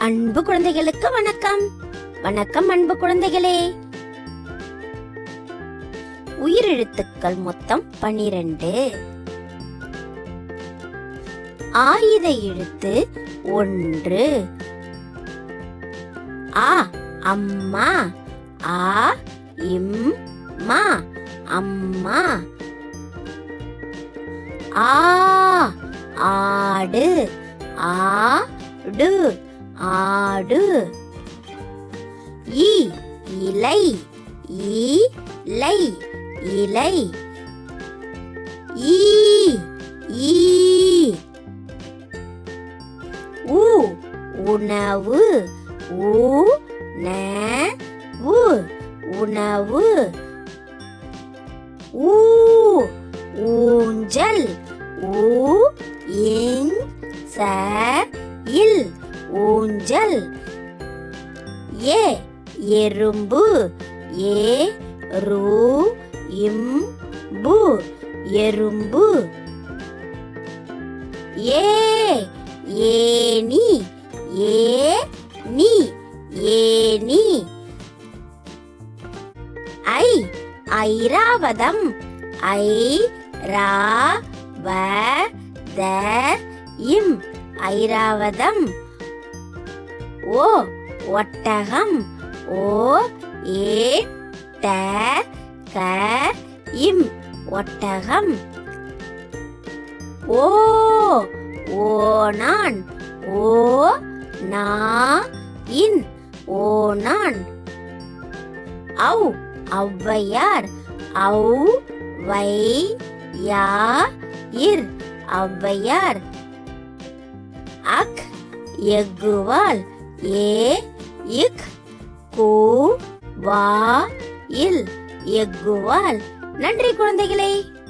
அன்பு குழந்தைகளுக்கு வணக்கம். வணக்கம் அன்பு குழந்தைகளே. உயிரெழுத்துக்கள் மொத்தம் 12. ஆயுத எழுத்து 1. ஆ அம்மா. ஆ இம் மா அம்மா. ஆ ஆடு. ஆடு ஆடு. இ இலை. இலை இலை. ஈ ஈ. உ உணவு. உணவு உணவு. ஊ ஊஞ்சல். இல் ஊஞ்சல். ஏ எறும்பு. இம்பு எறும்பு. ஏ ஏனி. ஏனி. ஐ ஐராவதம். ஐராவதம். ஓ ஒட்டகம். ஒட்டகம். ஓ ஓணான். ஓணான். ஔ ஔவையார். ஔவையார். அக் எக்குவால். எக்குவால். நன்றி குழந்தைகளே.